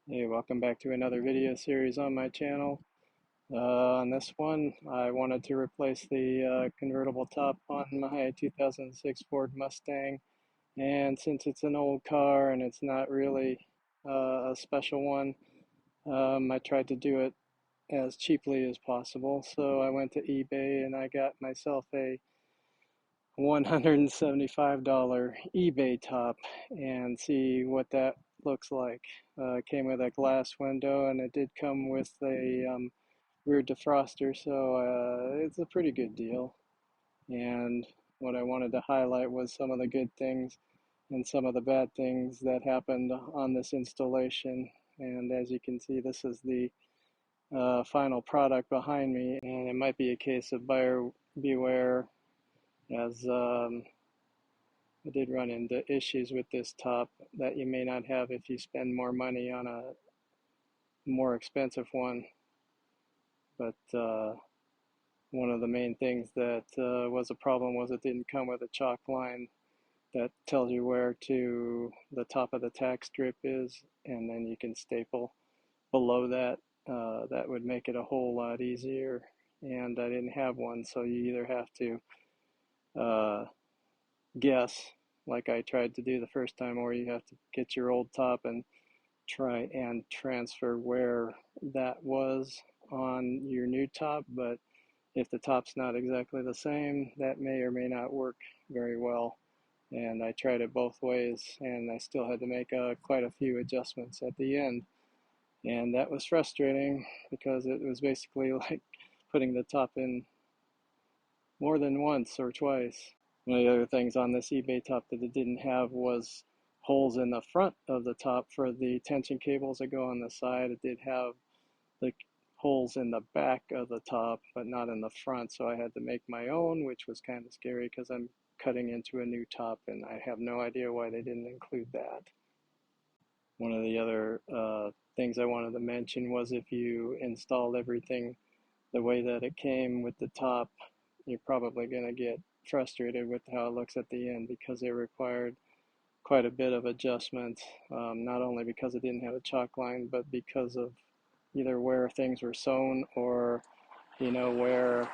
Hey, welcome back to another video series on my channel. On this one, I wanted to replace the convertible top on my 2006 Ford Mustang. And since it's an old car and it's not really a special one, I tried to do it as cheaply as possible. So I went to eBay and I got myself a $175 eBay top and see what that looks like. It came with a glass window and it did come with a rear defroster, so it's a pretty good deal. And what I wanted to highlight was some of the good things and some of the bad things that happened on this installation. And as you can see, this is the final product behind me, and it might be a case of buyer beware, as I did run into issues with this top that you may not have if you spend more money on a more expensive one. But one of the main things that was a problem was it didn't come with a chalk line that tells you where to the top of the tack strip is, and then you can staple below that. That would make it a whole lot easier, and I didn't have one, so you either have to guess like I tried to do the first time, or you have to get your old top and try and transfer where that was on your new top. But if the top's not exactly the same, that may or may not work very well. And I tried it both ways, and I still had to make quite a few adjustments at the end. And that was frustrating because it was basically like putting the top in more than once or twice. One of the other things on this eBay top that it didn't have was holes in the front of the top for the tension cables that go on the side. It did have the holes in the back of the top, but not in the front, so I had to make my own, which was kind of scary because I'm cutting into a new top and I have no idea why they didn't include that. One of the other things I wanted to mention was if you installed everything the way that it came with the top, you're probably going to get frustrated with how it looks at the end, because it required quite a bit of adjustment, not only because it didn't have a chalk line, but because of either where things were sewn or where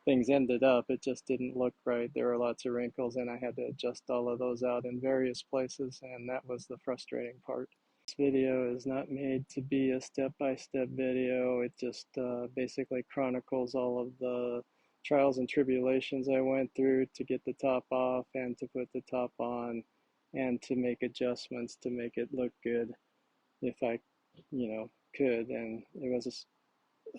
things ended up. It just didn't look right. There were lots of wrinkles and I had to adjust all of those out in various places, and that was the frustrating part. This video is not made to be a step-by-step video. It just basically chronicles all of the trials and tribulations I went through to get the top off and to put the top on and to make adjustments to make it look good if I could. And it was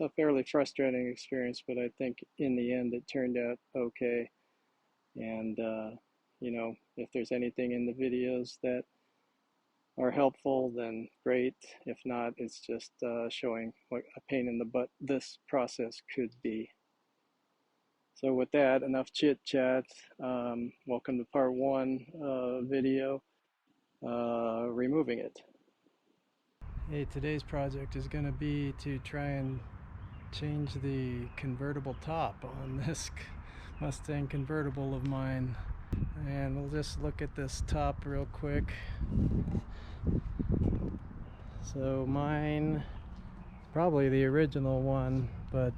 a fairly frustrating experience, but I think in the end it turned out okay. And if there's anything in the videos that are helpful, then great. If not, it's just showing what a pain in the butt this process could be. So with that, enough chit chat. Welcome to part one video, removing it. Hey, today's project is going to be to try and change the convertible top on this Mustang convertible of mine. And we'll just look at this top real quick. So mine, probably the original one, but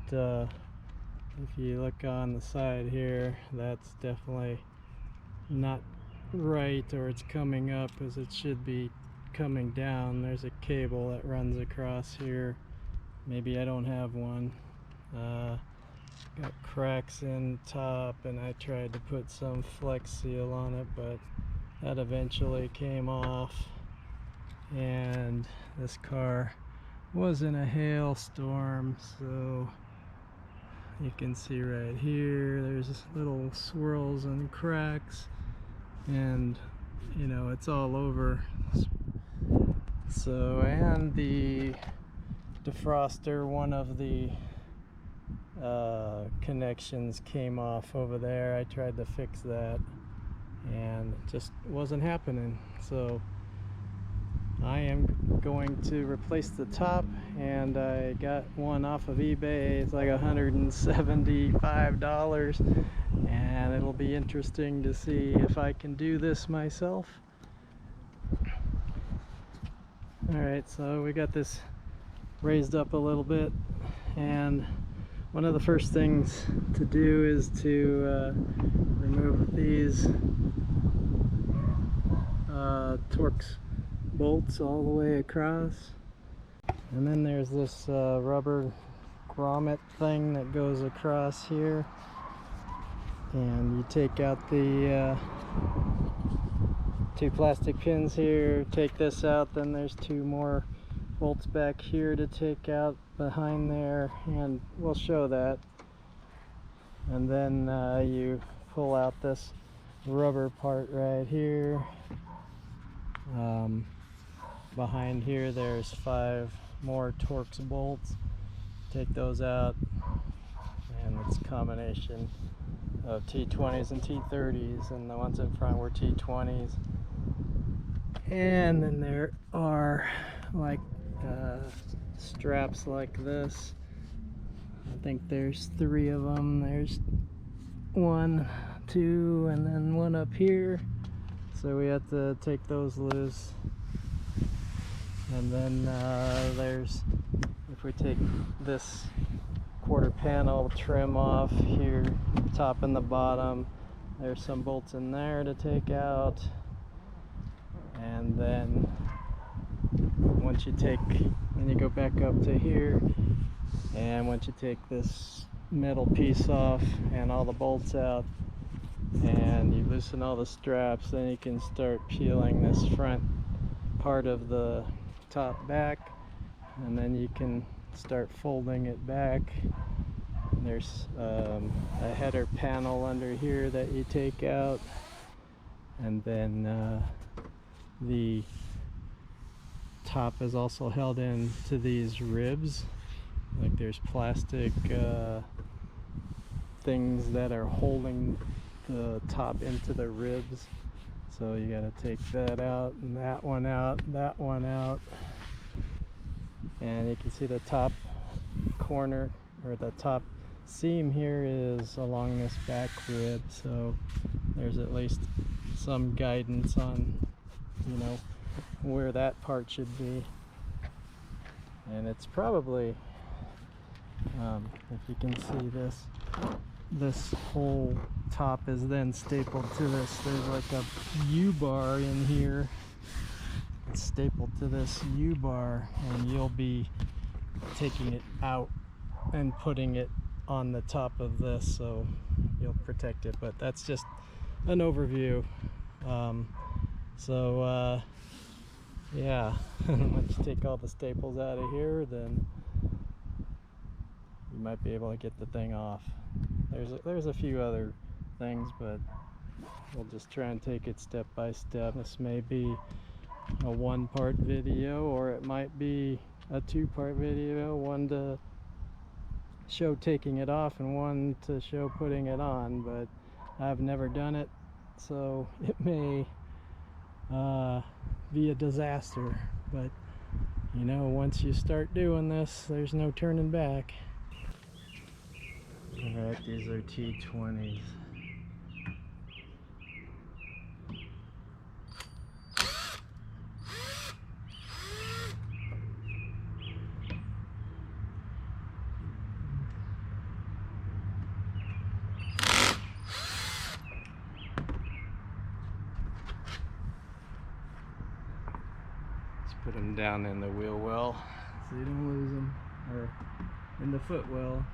if you look on the side here, that's definitely not right, or it's coming up as it should be coming down. There's a cable that runs across here. Maybe I don't have one. Got cracks in top, and I tried to put some Flex Seal on it, but that eventually came off. And this car was in a hailstorm, so you can see right here there's little swirls and cracks, and it's all over. So, and the defroster, one of the connections came off over there. I tried to fix that and it just wasn't happening. So I am going to replace the top, and I got one off of eBay. It's like $175, and it'll be interesting to see if I can do this myself. Alright, so we got this raised up a little bit, and one of the first things to do is to remove these torx bolts all the way across. And then there's this rubber grommet thing that goes across here, and you take out the two plastic pins here, take this out, then there's two more bolts back here to take out behind there, and we'll show that. And then you pull out this rubber part right here. Behind here there's 5 more torx bolts. Take those out, and it's a combination of T20s and T30s, and the ones in front were T20s. And then there are like straps like this. I think there's 3 of them. There's 1, 2, and then 1 up here. So we have to take those loose. And then there's, if we take this quarter panel trim off here, top and the bottom, there's some bolts in there to take out. And then once you take, then you go back up to here, and once you take this metal piece off and all the bolts out, and you loosen all the straps, then you can start peeling this front part of the top back, and then you can start folding it back. There's a header panel under here that you take out, and then the top is also held into these ribs. Like there's plastic things that are holding the top into the ribs. So you got to take that out, and that one out, that one out. And you can see the top corner, or the top seam here, is along this back rib. So there's at least some guidance on, you know, where that part should be. And it's probably, if you can see this whole top is then stapled to this. There's like a U-bar in here. It's stapled to this U-bar, and you'll be taking it out and putting it on the top of this, so you'll protect it. But that's just an overview. Yeah, once you take all the staples out of here, then you might be able to get the thing off. There's a few other things, but we'll just try and take it step by step. This may be a 1-part video, or it might be a 2-part video, one to show taking it off and one to show putting it on. But I've never done it, so it may be a disaster. But you know, once you start doing this, there's no turning back. Alright, these are T20s. Put them down in the wheel well so you don't lose them, or in the foot well.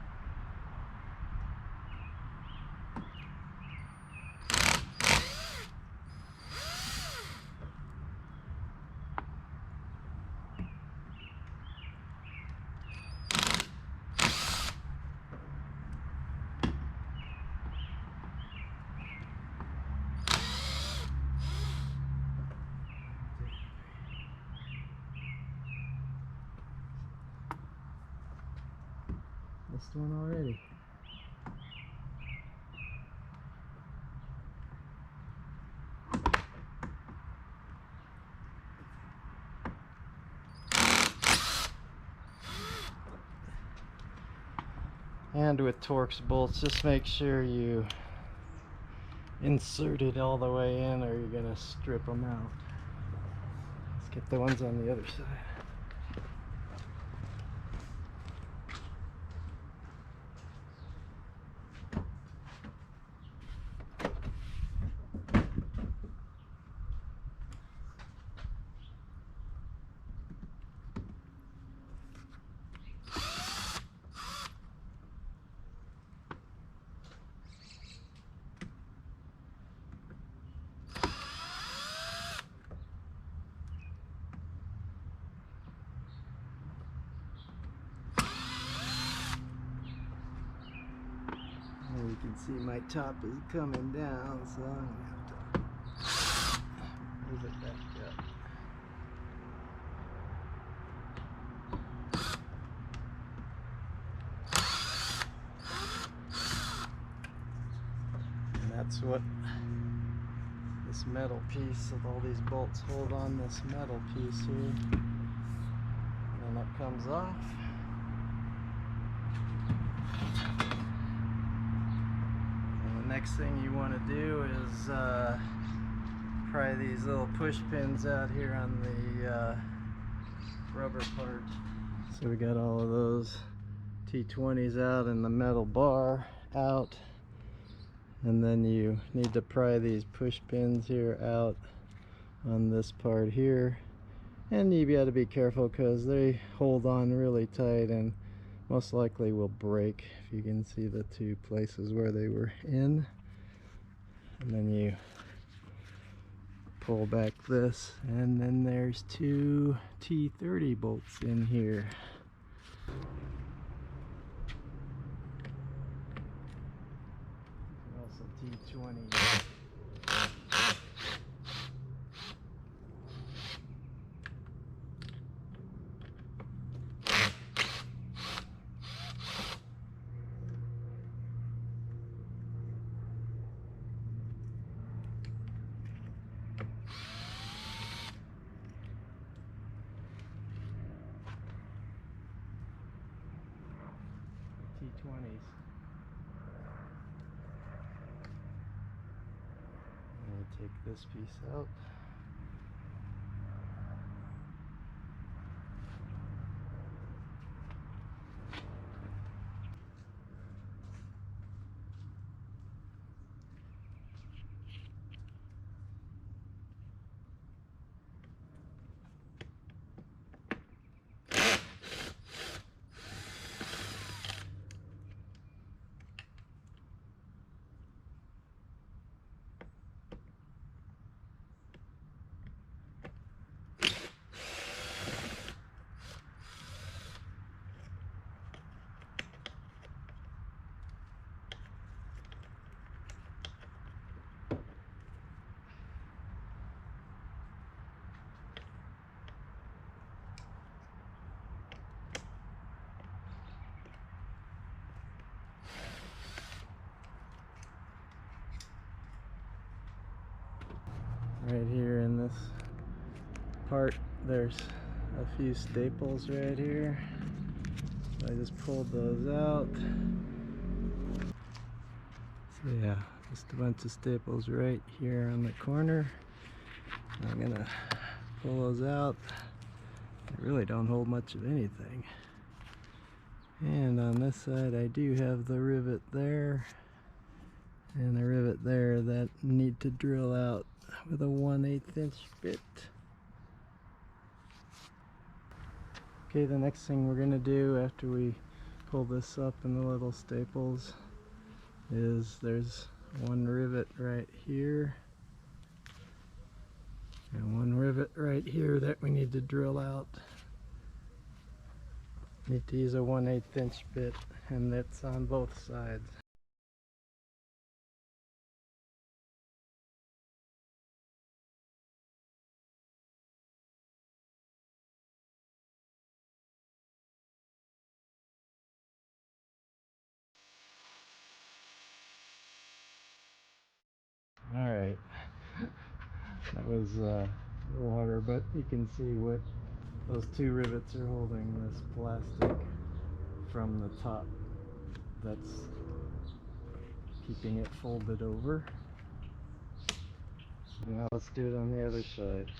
Missed one already. And with Torx bolts, just make sure you insert it all the way in, or you're gonna strip them out. It's Get the ones on the other side. You can see my top is coming down, so I'm going to have to move it back up. And that's what this metal piece of all these bolts hold on this metal piece here. And that comes off. Next thing you want to do is pry these little push pins out here on the rubber part. So we got all of those T20s out and the metal bar out, and then you need to pry these push pins here out on this part here, and you got to be careful because they hold on really tight and most likely will break. If you can see the two places where they were in, and then you pull back this, and then there's two T30 bolts in here. And also T20. T20s. I'm going to take this piece out. Right here in this part, there's a few staples right here. So I just pulled those out. So yeah, just a bunch of staples right here on the corner. I'm gonna pull those out. They really don't hold much of anything. And on this side I do have the rivet there and the rivet there that need to drill out with a 1/8 inch bit. Okay, the next thing we're gonna do after we pull this up in the little staples is there's one rivet right here and one rivet right here that we need to drill out. Need to use a 1/8 inch bit, and that's on both sides. Alright, that was a little harder, but you can see what those two rivets are holding this plastic from the top that's keeping it folded over. Now let's do it on the other side.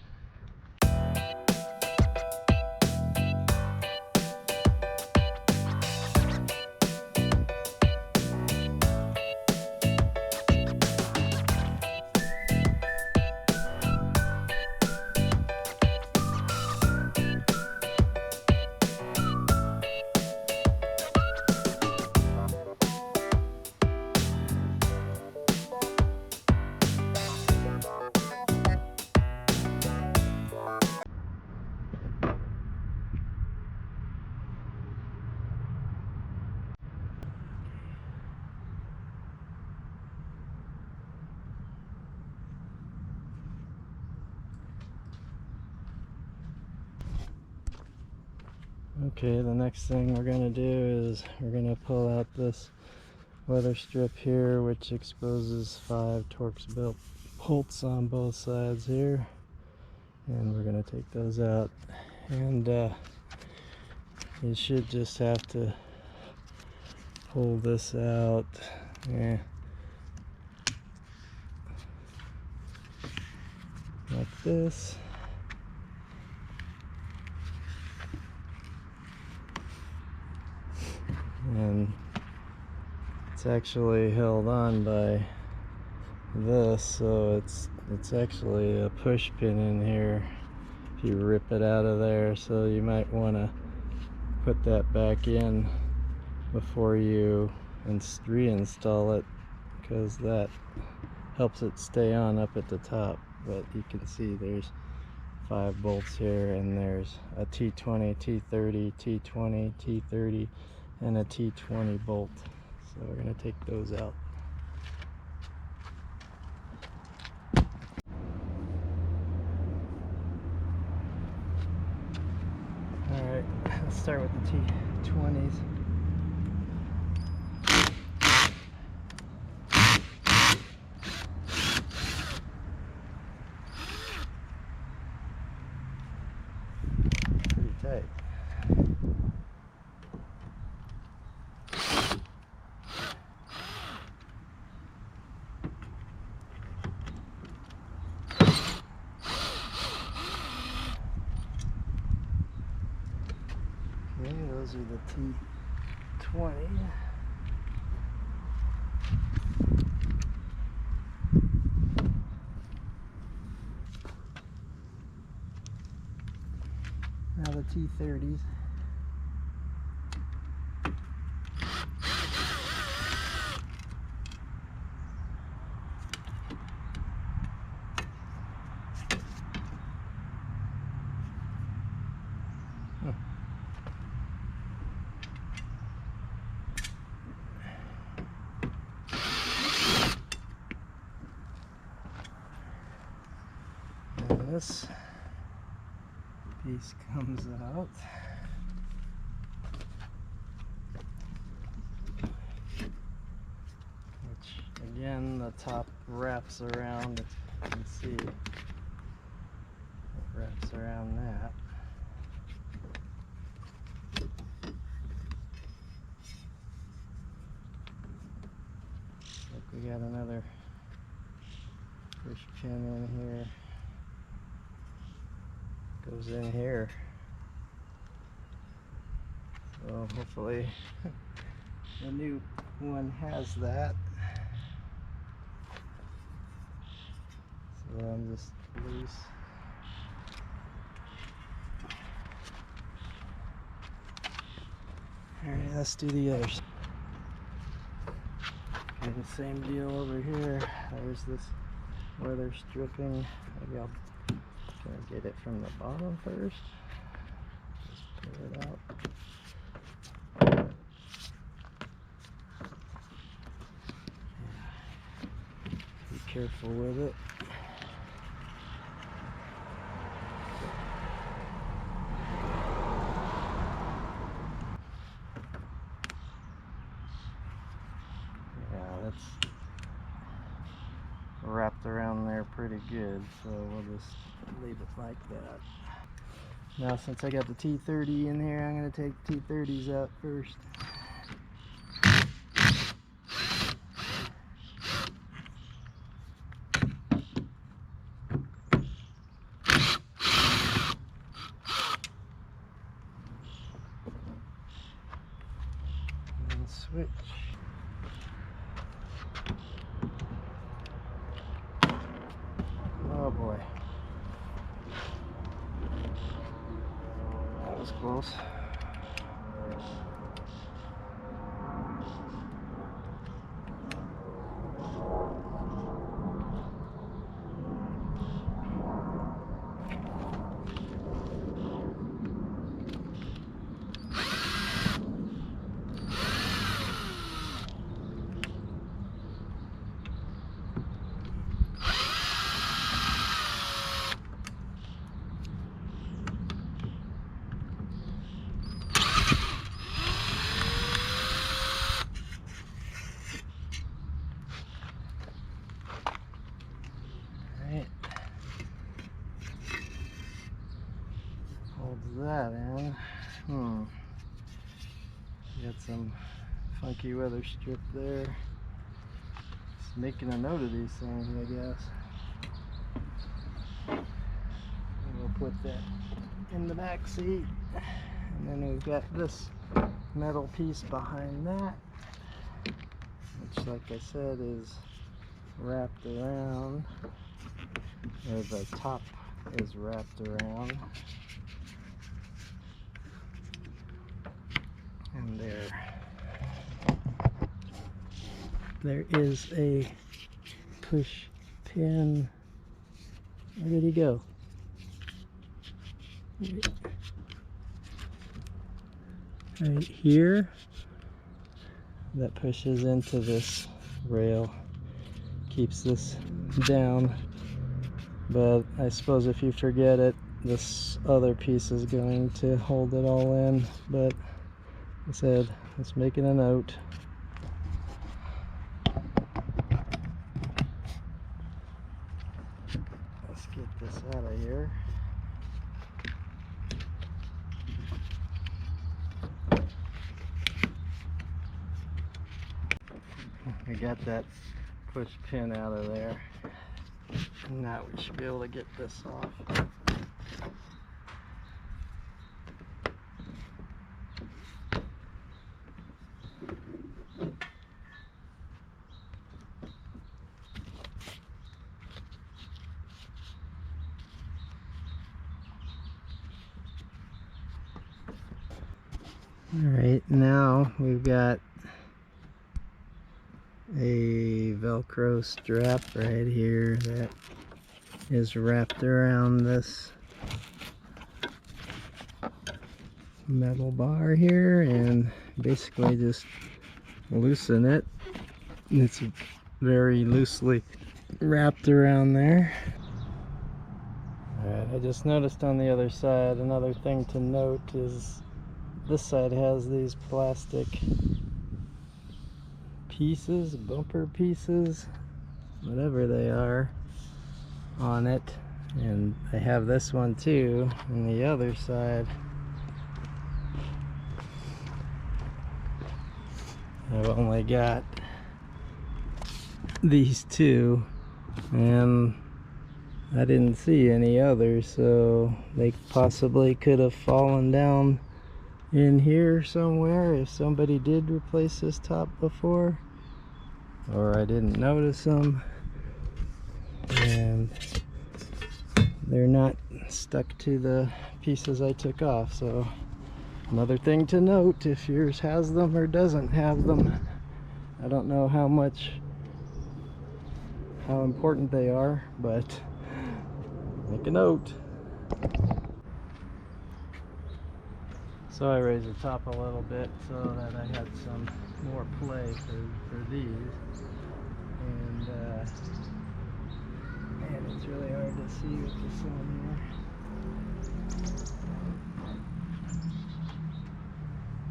Okay, the next thing we're gonna do is we're gonna pull out this weather strip here, which exposes 5 torx built bolts on both sides here, and we're gonna take those out. And you should just have to pull this out, like this. And it's actually held on by this, so it's actually a push pin in here if you rip it out of there, so you might want to put that back in before you reinstall it, because that helps it stay on up at the top. But you can see there's 5 bolts here, and there's a T20, T30, T20, T30, and a T20 bolt. So we're going to take those out. Alright, let's start with the T20s. Pretty tight. Okay, those are the T20. Now the T30s. And this piece comes out. Which again, the top wraps around, as you can see, it wraps around that. Look, we got another push pin in here. Goes in here. So hopefully the new one has that. So I'm just loose. Alright, let's do the others. Okay, the same deal over here. There's this weather stripping. Maybe I'll try to get it from the bottom first. Just pull it out. Be careful with it. That's wrapped around there pretty good, so we'll just leave it like that. Now, since I got the T30 in here, I'm going to take T30s out first. And switch. Oh boy. That was close. holds that in. Got some funky weather strip there. Just making a note of these things, I guess. And we'll put that in the back seat. And then we've got this metal piece behind that, which, like I said, is wrapped around, or the top is wrapped around. And there is a push pin. Where did he go? Right here, that pushes into this rail, keeps this down. But I suppose if you forget it, this other piece is going to hold it all in. But I said, let's make it a note. Let's get this out of here. I got that push pin out of there. Now we should be able to get this off. Alright, now we've got a Velcro strap right here that is wrapped around this metal bar here, and basically just loosen it. It's very loosely wrapped around there. Alright, I just noticed on the other side, another thing to note is this side has these plastic pieces, bumper pieces, whatever they are, on it, and I have this one too on the other side. I've only got these two, and I didn't see any others, so they possibly could have fallen down in here somewhere if somebody did replace this top before, or I didn't notice them, and they're not stuck to the pieces I took off. So another thing to note, if yours has them or doesn't have them. I don't know how important they are, but make a note. So I raised the top a little bit so that I had some more play for these, and man, it's really hard to see with the sun here.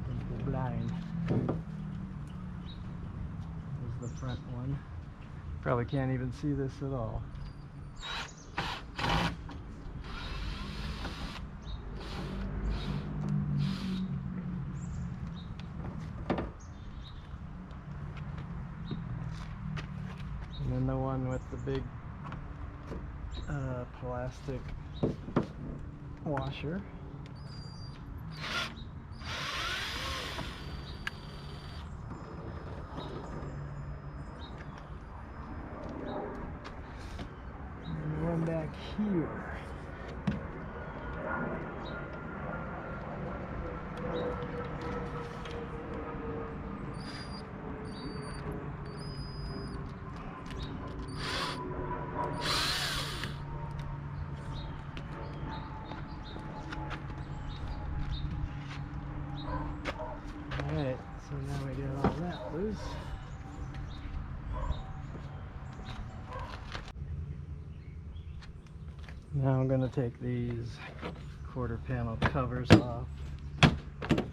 I'm blind. There's the front one. Probably can't even see this at all. And then the one with the big plastic washer. And the one back here. Alright, so now we get all that loose. Now I'm going to take these quarter panel covers off. You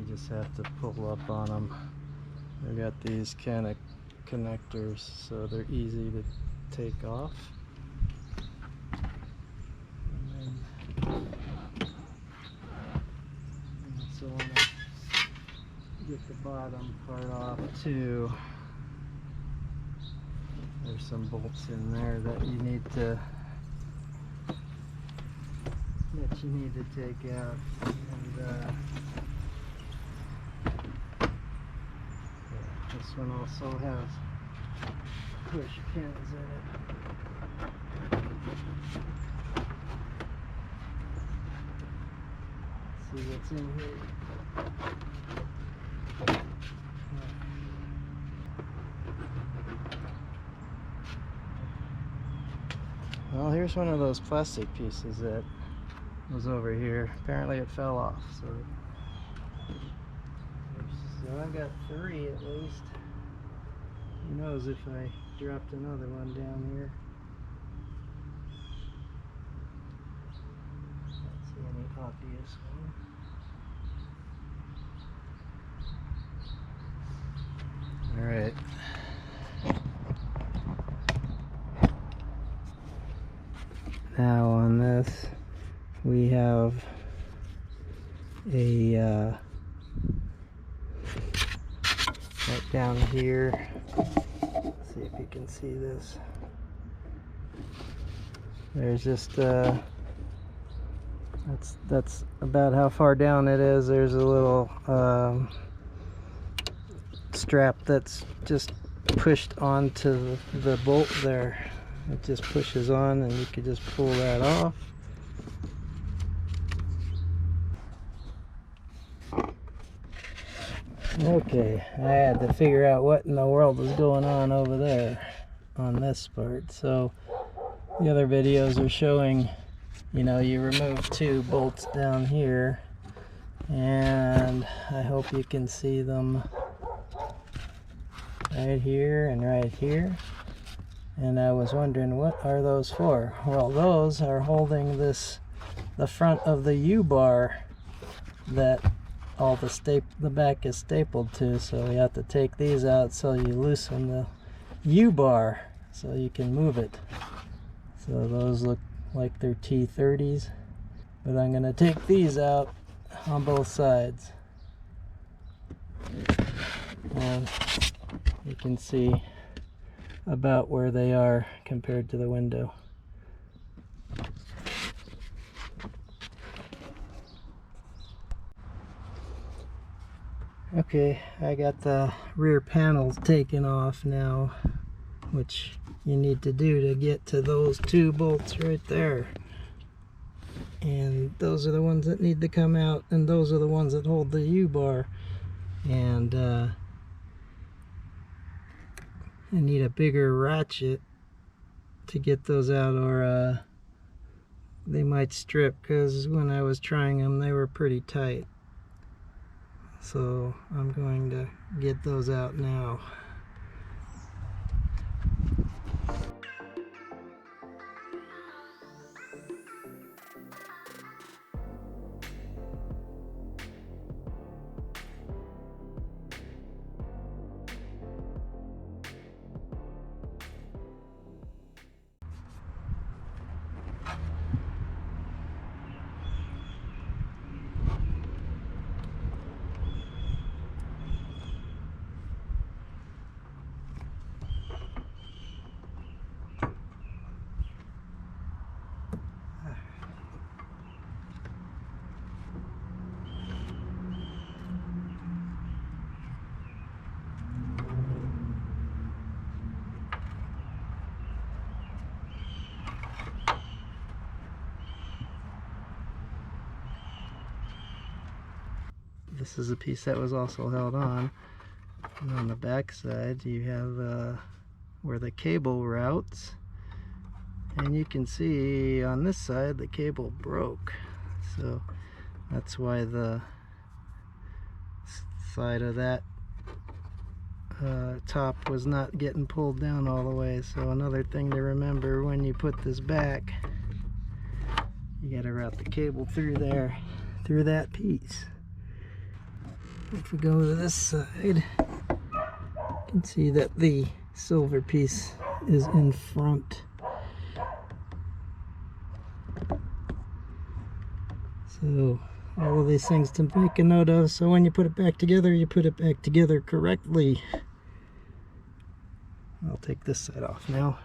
just have to pull up on them. They've got these kind of connectors, so they're easy to take off. And then get the bottom part off too. There's some bolts in there that you need to take out. And yeah, this one also has push pins in it. Let's see what's in here. Well, here's one of those plastic pieces that was over here. Apparently it fell off, so I've got 3 at least. Who knows if I dropped another one down here. Don't see any obvious one. All right. Now on this we have a right down here. Let's see if you can see this. There's just that's about how far down it is. There's a little strap that's just pushed onto the bolt there. It just pushes on and you could just pull that off. Okay, I had to figure out what in the world was going on over there on this part. So the other videos are showing, you know, you remove 2 bolts down here, and I hope you can see them right here and right here. And I was wondering, what are those for? Well, those are holding the front of the U-bar that all the back is stapled to. So you have to take these out so you loosen the U-bar so you can move it. So those look like they're T30s, but I'm gonna take these out on both sides. And you can see about where they are compared to the window. Okay, I got the rear panels taken off now, which you need to do to get to those 2 bolts right there. And those are the ones that need to come out, and those are the ones that hold the U-bar. And I need a bigger ratchet to get those out, or they might strip, because when I was trying them they were pretty tight. So I'm going to get those out now. This is a piece that was also held on. And on the back side you have where the cable routes, and you can see on this side the cable broke, so that's why the side of that top was not getting pulled down all the way. So another thing to remember when you put this back, you gotta route the cable through there, through that piece. If we go to this side, you can see that the silver piece is in front. So all of these things to make a note of, so when you put it back together, you put it back together correctly. I'll take this side off now.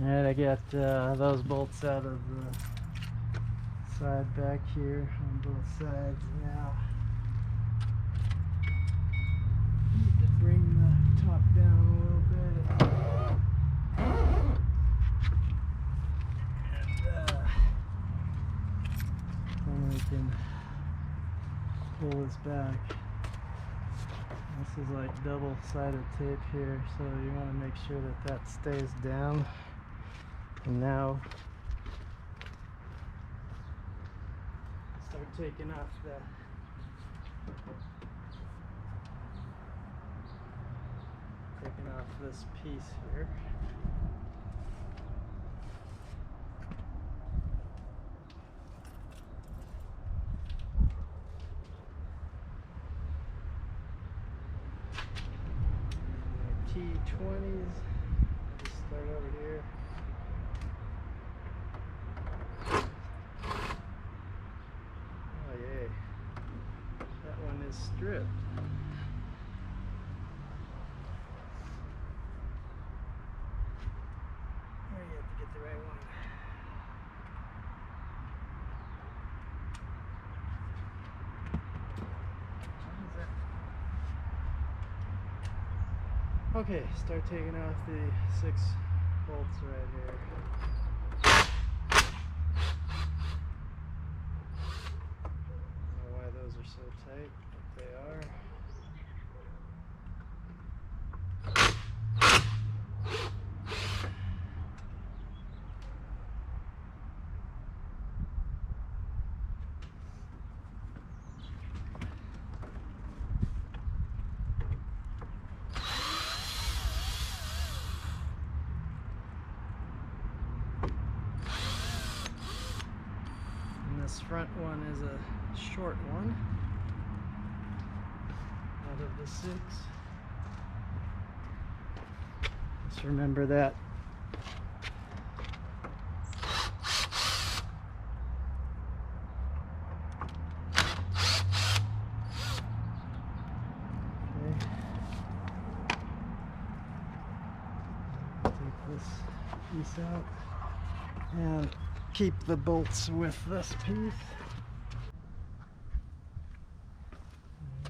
Alright, I got those bolts out of the side back here on both sides now. Need to bring the top down a little bit. And then we can pull this back. This is like double-sided tape here, so you want to make sure that that stays down. And now start taking off this piece here. T20s. Just start over here. Oh yay. That one is stripped. There you have to get the right one. Okay, start taking off the 6 bolts right here. I don't know why those are so tight, but they are. This front one is a short one out of the 6. Just remember that. Okay. Take this piece out and keep the bolts with this piece.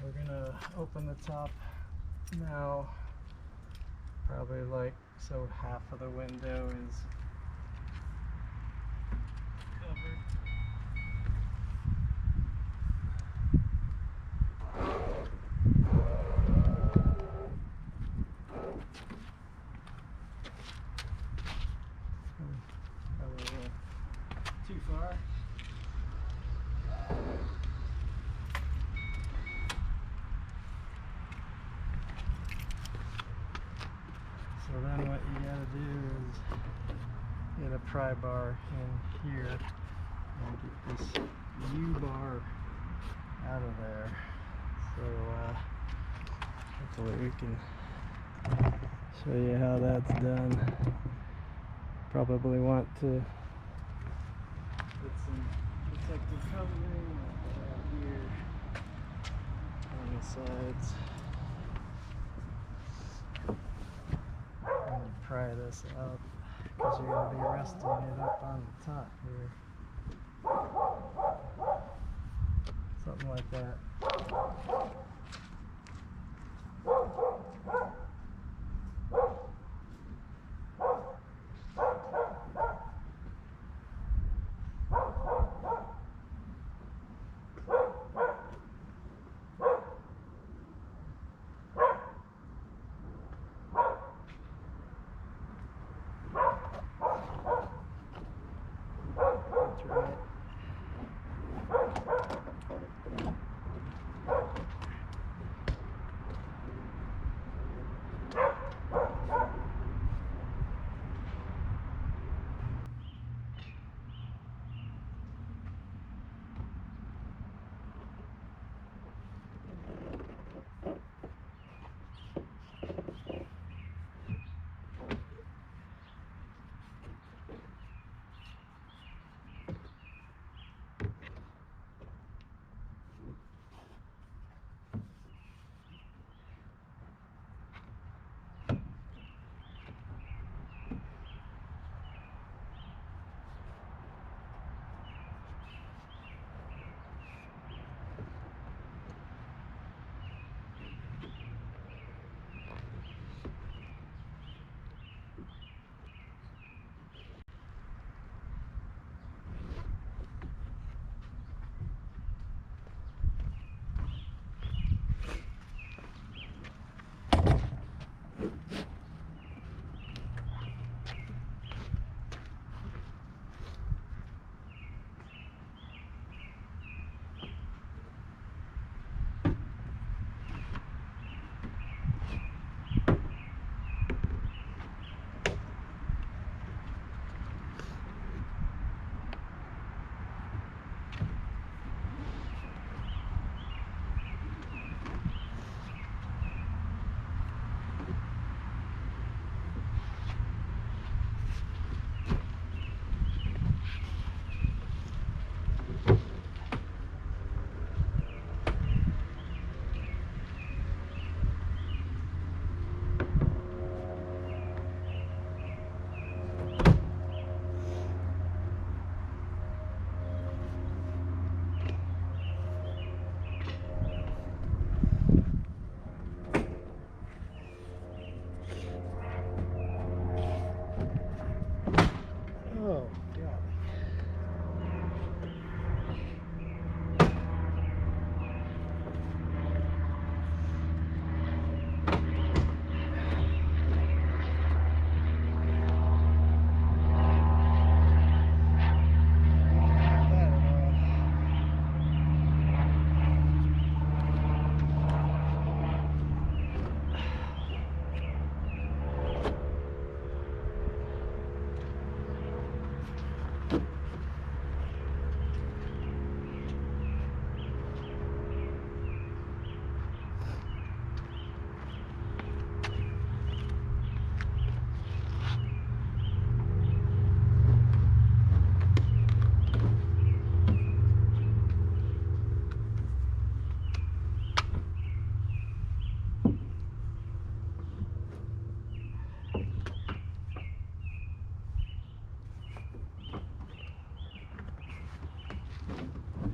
We're gonna open the top now, probably like so half of the window is covered. Too far. So then what you gotta do is get a pry bar in here and get this U-bar out of there. So hopefully we can show you how that's done. Probably want to put some protective covering here on the sides. I'm going to pry this out because you're going to be resting it up on the top here. Something like that.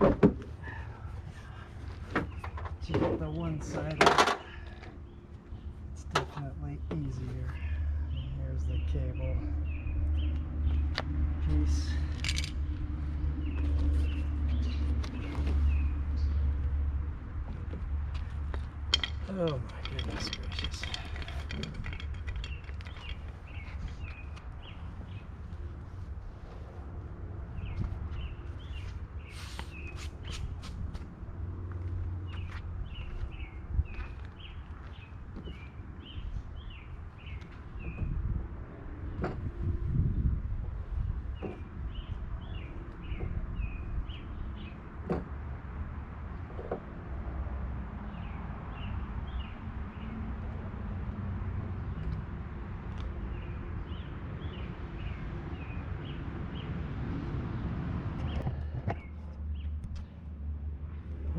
To get the one side out, it's definitely easier. And here's the cable piece. Oh my goodness gracious.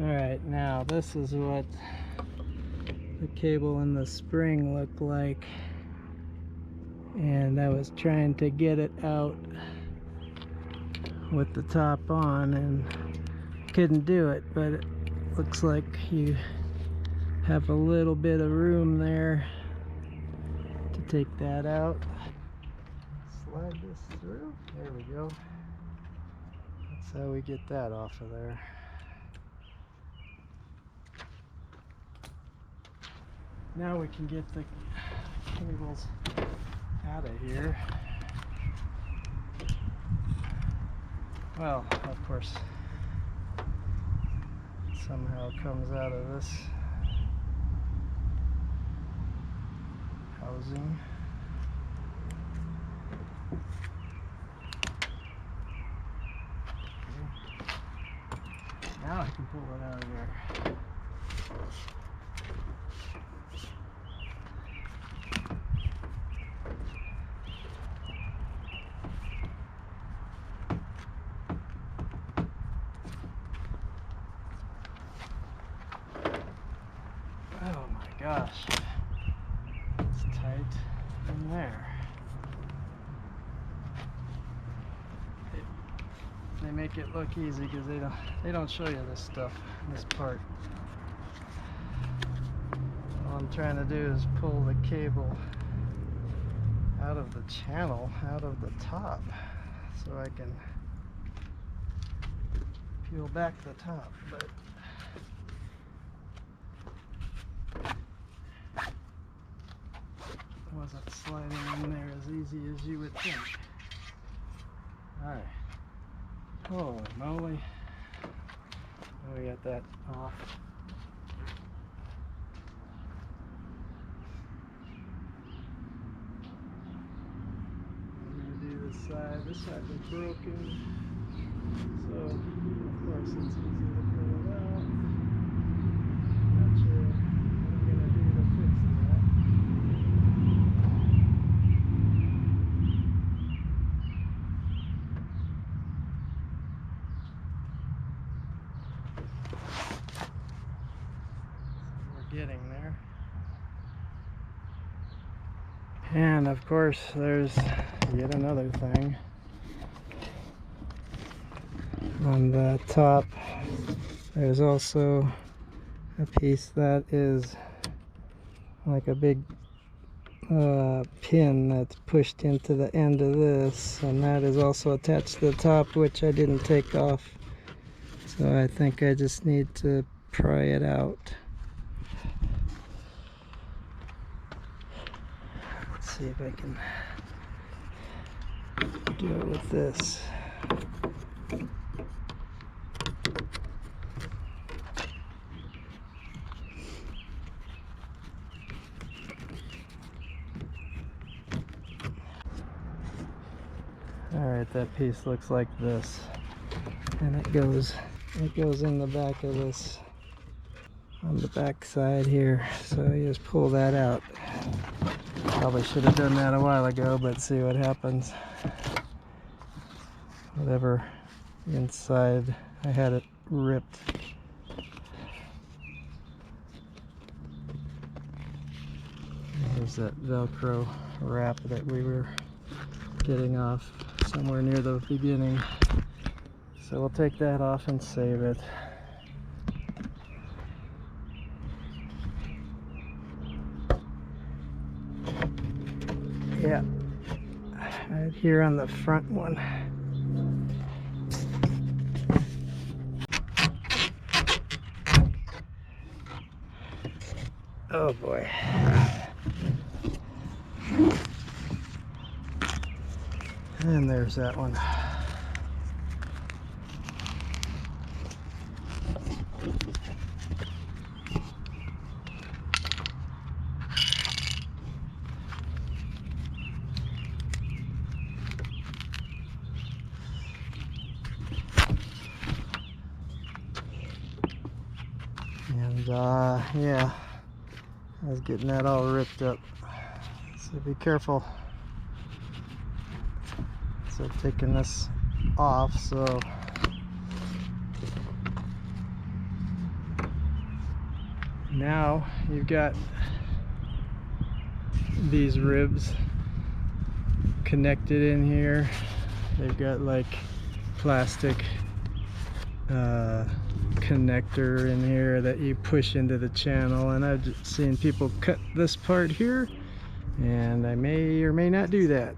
Alright, now this is what the cable and the spring look like, and I was trying to get it out with the top on and couldn't do it, but it looks like you have a little bit of room there to take that out. Slide this through. There we go. That's how we get that off of there. Now we can get the cables out of here. Well, of course, it somehow comes out of this housing. Now I can pull it out of there. Oh my gosh, it's tight in there. They make it look easy because they don't show you this stuff, this part. All I'm trying to do is pull the cable out of the channel, out of the top, so I can peel back the top. But it wasn't sliding in there as easy as you would think. Alright. Holy moly. Oh, we got that off. I'm going to do this side. This side was broken. So, of course, it's easy to pull it out. Not sure what I'm going to do to fix that. Getting there. And of course there's yet another thing on the top. There's also a piece that is like a big pin that's pushed into the end of this, and that is also attached to the top, which I didn't take off, so I think I just need to pry it out. See if I can do it with this. Alright, that piece looks like this, and it goes in the back of this, on the back side here, so you just pull that out. Probably should have done that a while ago, but see what happens. Whatever inside, I had it ripped. There's that Velcro wrap that we were getting off somewhere near the beginning. So we'll take that off and save it. Yeah, right here on the front one. Oh boy. And there's that one. And yeah, I was getting that all ripped up. So be careful. So taking this off, so now you've got these ribs connected in here. They've got like plastic connector in here that you push into the channel, and I've just seen people cut this part here, and I may or may not do that.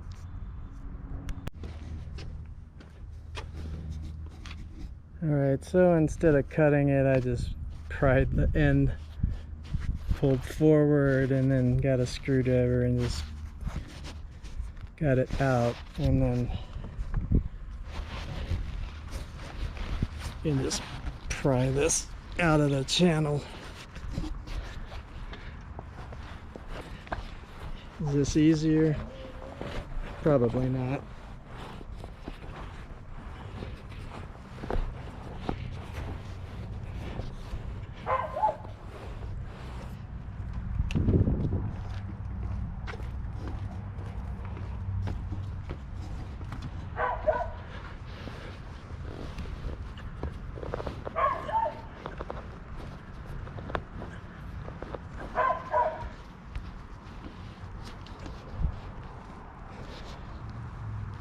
Alright, so instead of cutting it, I just pried the end, pulled forward, and then got a screwdriver and just got it out, and then and just pry this out of the channel. Is this easier? Probably not.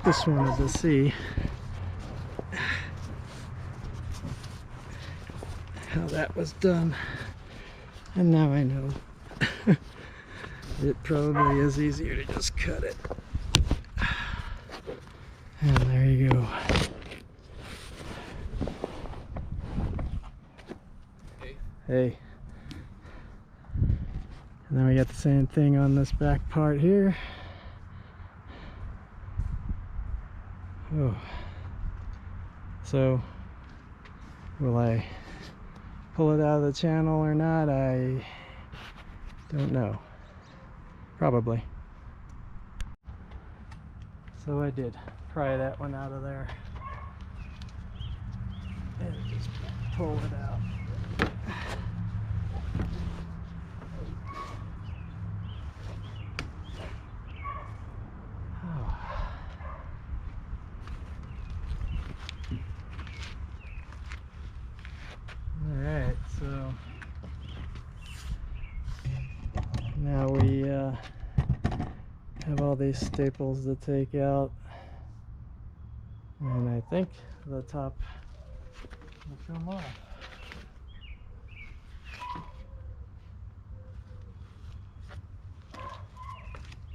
This one is a C. How that was done. And now I know. It probably is easier to just cut it. And there you go. Hey. And then we got the same thing on this back part here. Oh. So, will I pull it out of the channel or not? I don't know. Probably. So I did pry that one out of there and just pull it out. Alright, so now we have all these staples to take out, and I think the top will come off.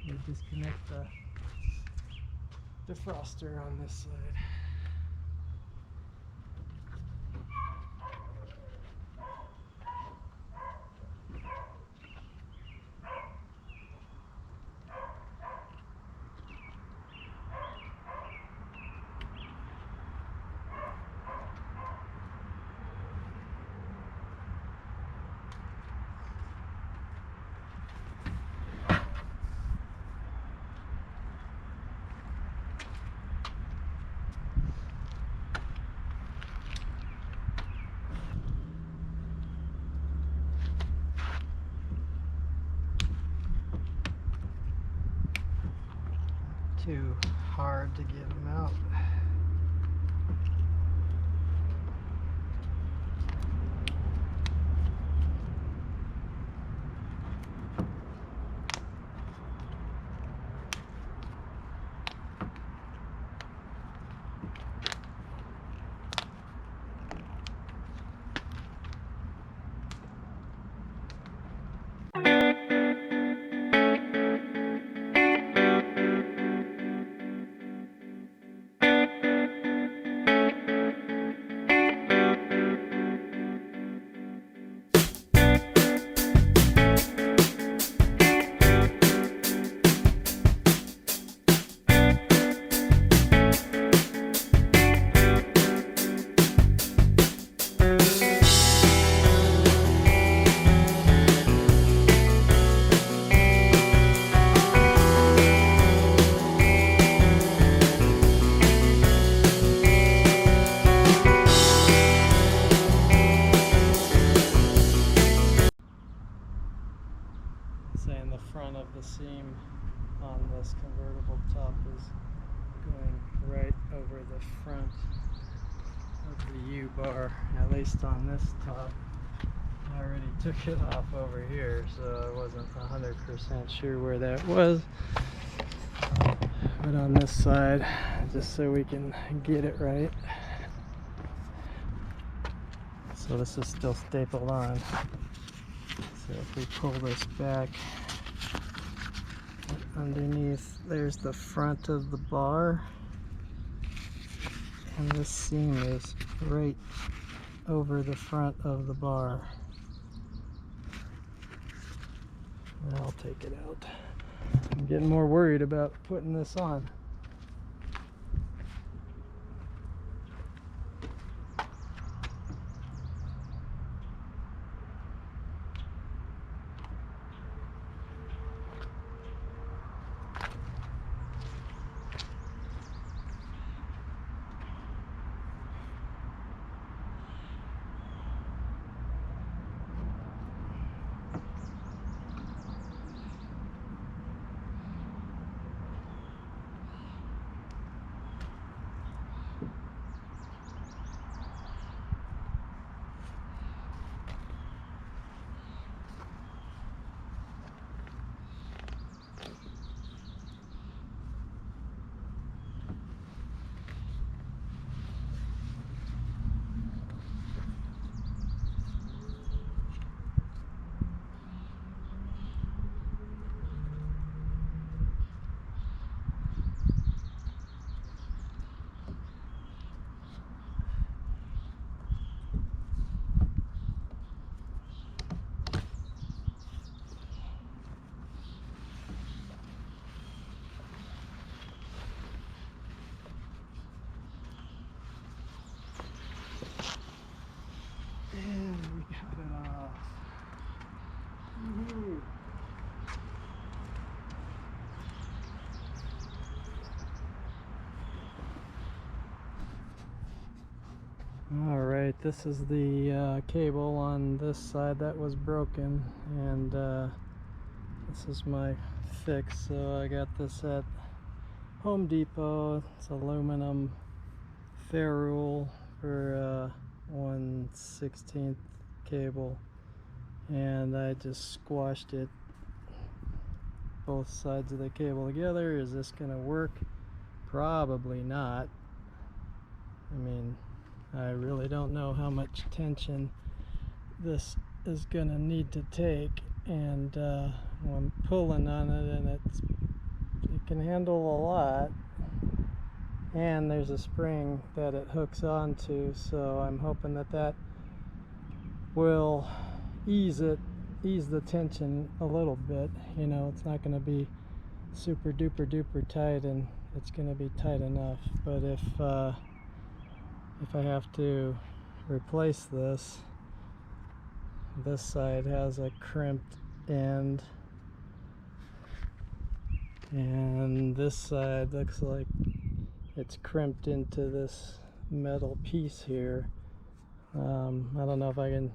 You disconnect the defroster on this side. Too hard to get them out. convertible top is going right over the front of the U-bar, at least on this top. I already took it off over here, so I wasn't 100% sure where that was. But on this side, just so we can get it right. So this is still stapled on. So if we pull this back, underneath there's the front of the bar, and this seam is right over the front of the bar. I'll take it out. I'm getting more worried about putting this on. And we got it off. Woohoo! Alright, this is the cable on this side that was broken, and this is my fix. So I got this at Home Depot. It's aluminum ferrule for 1/16 cable, and I just squashed it, both sides of the cable together. Is this gonna work? Probably not. I mean, I really don't know how much tension this is gonna need to take, and I'm pulling on it, and it can handle a lot. And there's a spring that it hooks onto, so I'm hoping that that will ease the tension a little bit. You know, it's not going to be super duper tight, and it's going to be tight enough. But if I have to replace this side has a crimped end, and this side looks like it's crimped into this metal piece here. I don't know if I can.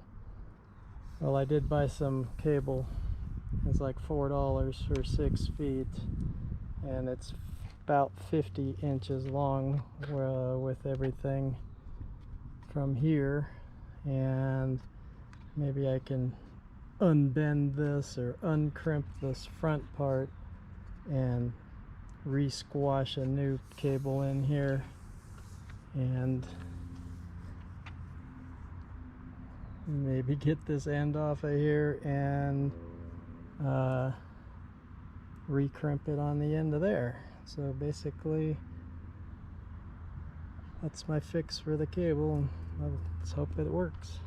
Well, I did buy some cable. It's like $4 for 6 feet, and it's about 50 inches long with everything from here. And maybe I can unbend this or uncrimp this front part and re-squash a new cable in here, and maybe get this end off of here and re-crimp it on the end of there. So basically that's my fix for the cable. Let's hope it works.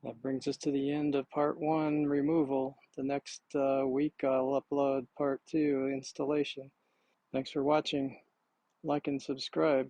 That brings us to the end of part 1, removal. The next week I'll upload part 2, installation. Thanks for watching. Like and subscribe.